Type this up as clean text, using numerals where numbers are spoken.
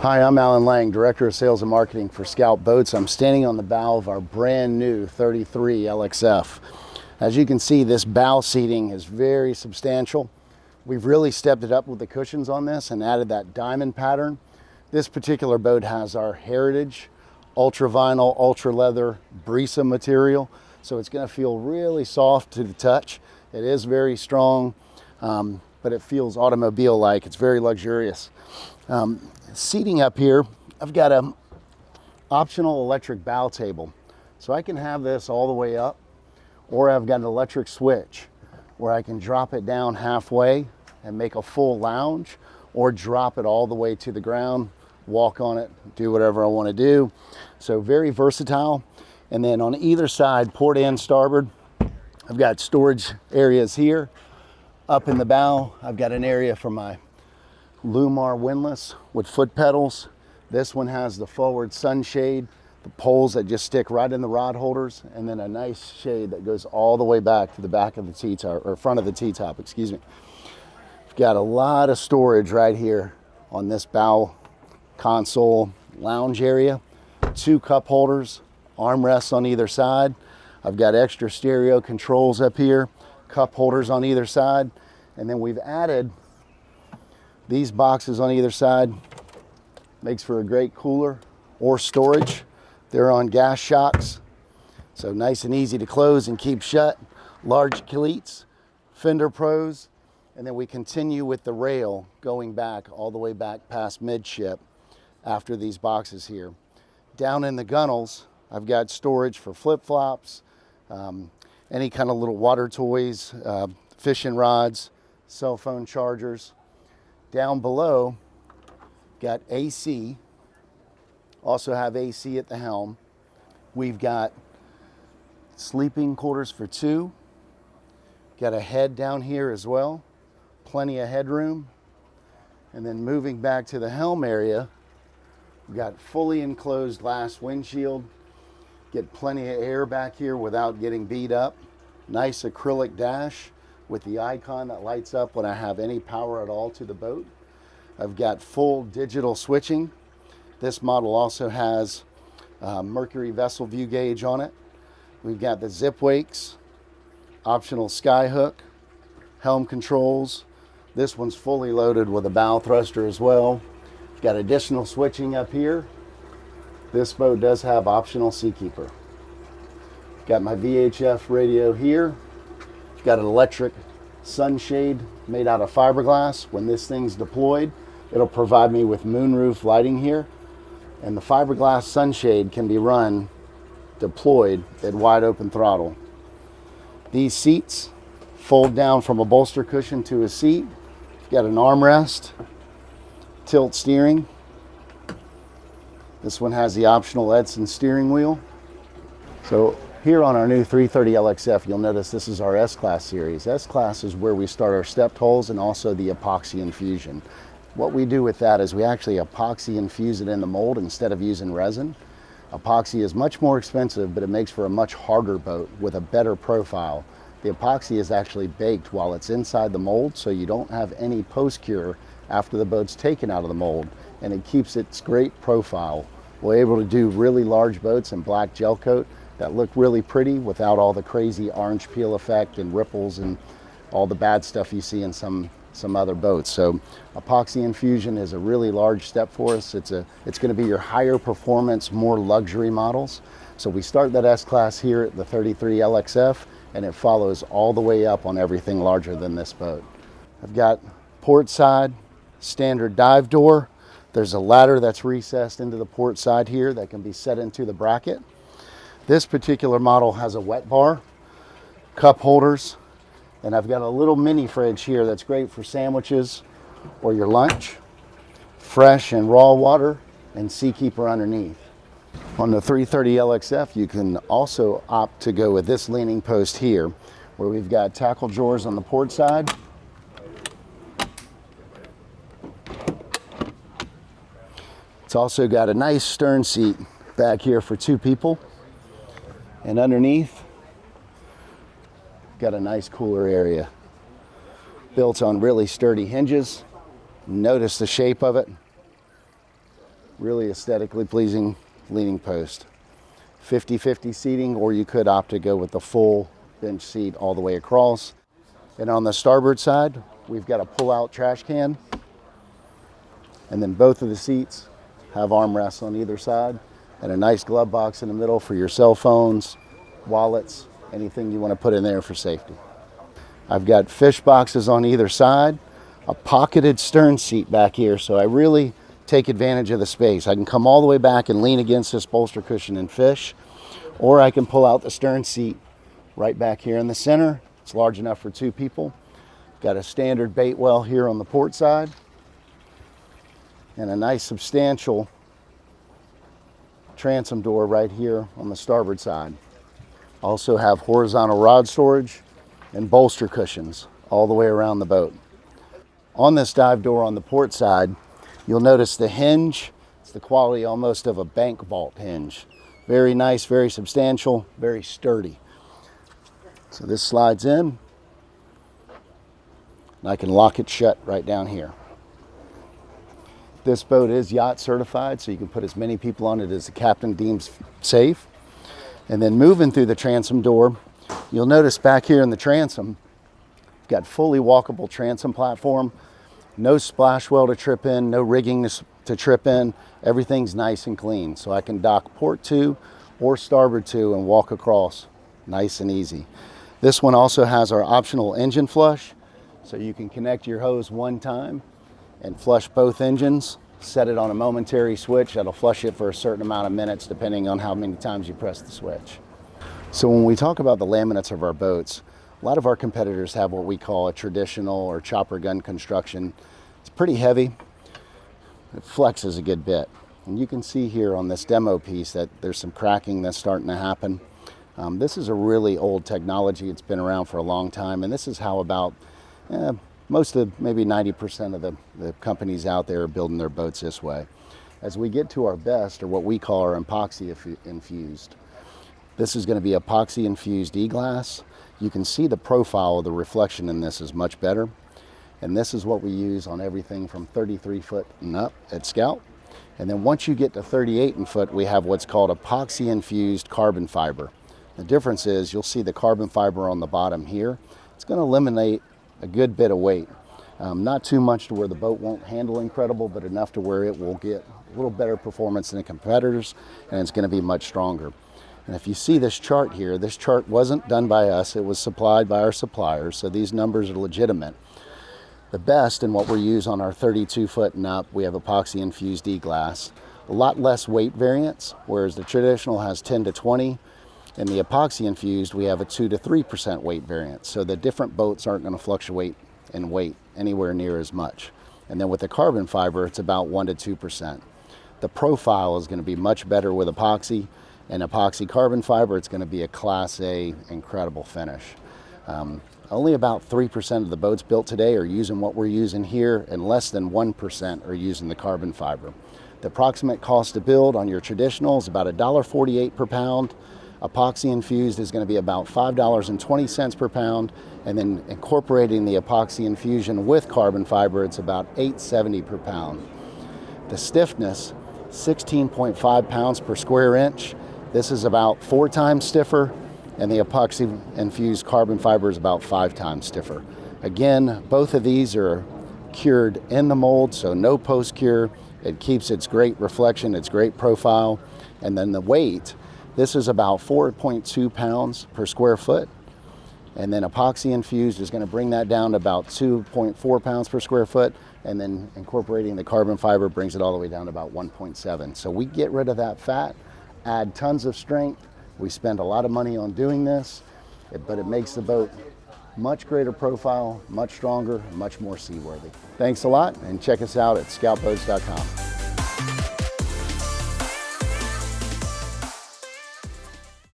Hi, I'm Alan Lang, Director of Sales and Marketing for Scout Boats. I'm standing on the bow of our brand new 33 LXF. As you can see, this bow seating is very substantial. We've really stepped it up with the cushions on this and added that diamond pattern. This particular boat has our heritage ultra vinyl, ultra leather Brisa material, so it's going to feel really soft to the touch. It is very strong, but it feels automobile-like. It's very luxurious. Seating up here, I've got an optional electric bow table, so I can have this all the way up, or I've got an electric switch where I can drop it down halfway and make a full lounge, or drop it all the way to the ground, walk on it, do whatever I want to do. So very versatile. And then on either side, port and starboard, I've got storage areas here. Up in the bow, I've got an area for my Lumar windlass with foot pedals. This one has the forward sunshade, the poles that just stick right in the rod holders, and then a nice shade that goes all the way back to the back of the T-top, or front of the T-top, excuse me. I've got a lot of storage right here on this bow console lounge area. 2 cup holders, armrests on either side. I've got extra stereo controls up here, cup holders on either side, and then we've added these boxes on either side. Makes for a great cooler or storage. They're on gas shocks, so nice and easy to close and keep shut. Large cleats, fender pros, and then we continue with the rail going back all the way back past midship after these boxes here. Down in the gunnels, I've got storage for flip-flops, any kind of little water toys, fishing rods, cell phone chargers. Down below, got AC, also have AC at the helm. We've got sleeping quarters for 2. Got a head down here as well, plenty of headroom. And then moving back to the helm area, we've got fully enclosed glass windshield. Get plenty of air back here without getting beat up. Nice acrylic dash with the icon that lights up when I have any power at all to the boat. I've got full digital switching. This model also has Mercury vessel view gauge on it. We've got the zip wakes, optional sky hook, helm controls. This one's fully loaded with a bow thruster as well. Got additional switching up here. This boat does have optional Seakeeper. Got my VHF radio here. Got an electric sunshade made out of fiberglass. When this thing's deployed, it'll provide me with moonroof lighting here. And the fiberglass sunshade can be run deployed at wide open throttle. These seats fold down from a bolster cushion to a seat. Got an armrest, tilt steering. This one has the optional Edson steering wheel. So here on our new 330 LXF, you'll notice this is our S-Class series. S-Class is where we start our stepped holes and also the epoxy infusion. What we do with that is we actually epoxy infuse it in the mold instead of using resin. Epoxy is much more expensive, but it makes for a much harder boat with a better profile. The epoxy is actually baked while it's inside the mold, so you don't have any post-cure after the boat's taken out of the mold, and it keeps its great profile. We're able to do really large boats in black gel coat that look really pretty without all the crazy orange peel effect and ripples and all the bad stuff you see in some other boats. So epoxy infusion is a really large step for us. It's going to be your higher performance, more luxury models. So we start that S-Class here at the 33 LXF, and it follows all the way up on everything larger than this boat. I've got port side, standard dive door. There's a ladder that's recessed into the port side here that can be set into the bracket. This particular model has a wet bar, cup holders, and I've got a little mini fridge here that's great for sandwiches or your lunch, fresh and raw water, and Seakeeper underneath. On the 330 LXF, you can also opt to go with this leaning post here, where we've got tackle drawers on the port side. It's also got a nice stern seat back here for 2 people. And underneath, got a nice cooler area. Built on really sturdy hinges. Notice the shape of it. Really aesthetically pleasing leaning post. 50-50 seating, or you could opt to go with the full bench seat all the way across. And on the starboard side, we've got a pull-out trash can. And then both of the seats have armrests on either side and a nice glove box in the middle for your cell phones, wallets, anything you want to put in there for safety. I've got fish boxes on either side, a pocketed stern seat back here, so I really take advantage of the space. I can come all the way back and lean against this bolster cushion and fish, or I can pull out the stern seat right back here in the center. It's large enough for 2 people. Got a standard bait well here on the port side, and a nice substantial transom door right here on the starboard side. Also have horizontal rod storage and bolster cushions all the way around the boat. On this dive door on the port side, you'll notice the hinge. It's the quality almost of a bank vault hinge. Very nice, very substantial, very sturdy. So this slides in, and I can lock it shut right down here. This boat is yacht certified, so you can put as many people on it as the captain deems safe. And then moving through the transom door, you'll notice back here in the transom, you've got fully walkable transom platform. No splash well to trip in, no rigging to trip in. Everything's nice and clean. So I can dock port 2 or starboard 2 and walk across nice and easy. This one also has our optional engine flush. So you can connect your hose one time and flush both engines, set it on a momentary switch. That'll flush it for a certain amount of minutes depending on how many times you press the switch. So when we talk about the laminates of our boats, a lot of our competitors have what we call a traditional or chopper gun construction. It's pretty heavy. It flexes a good bit. And you can see here on this demo piece that there's some cracking that's starting to happen. This is a really old technology. It's been around for a long time, and this is how about most of, maybe 90% of the companies out there are building their boats this way. As we get to our best, or what we call our epoxy infused, this is going to be epoxy infused E-glass. You can see the profile of the reflection in this is much better. And this is what we use on everything from 33 foot and up at Scout. And then once you get to 38 foot, we have what's called epoxy infused carbon fiber. The difference is you'll see the carbon fiber on the bottom here. It's going to eliminate a good bit of weight. Not too much to where the boat won't handle incredible, but enough to where it will get a little better performance than the competitors, and it's going to be much stronger. And if you see this chart here, this chart wasn't done by us. It was supplied by our suppliers, so these numbers are legitimate. The best in what we use on our 32 foot and up, we have epoxy infused E-glass. A lot less weight variance, whereas the traditional has 10 to 20. In the epoxy infused, we have a 2 to 3% weight variance. So the different boats aren't going to fluctuate in weight anywhere near as much. And then with the carbon fiber, it's about 1 to 2%. The profile is going to be much better with epoxy, and epoxy carbon fiber, it's going to be a Class A incredible finish. Only about 3% of the boats built today are using what we're using here, and less than 1% are using the carbon fiber. The approximate cost to build on your traditional is about $1.48 per pound. Epoxy infused is going to be about $5.20 per pound, and then incorporating the epoxy infusion with carbon fiber, it's about $8.70 per pound. The stiffness, 16.5 pounds per square inch. This is about 4 times stiffer, and the epoxy infused carbon fiber is about 5 times stiffer. Again, both of these are cured in the mold, so no post-cure. It keeps its great reflection, its great profile, and then the weight. This is about 4.2 pounds per square foot. And then epoxy infused is going to bring that down to about 2.4 pounds per square foot. And then incorporating the carbon fiber brings it all the way down to about 1.7. So we get rid of that fat, add tons of strength. We spend a lot of money on doing this, but it makes the boat much greater profile, much stronger, much more seaworthy. Thanks a lot, and check us out at scoutboats.com.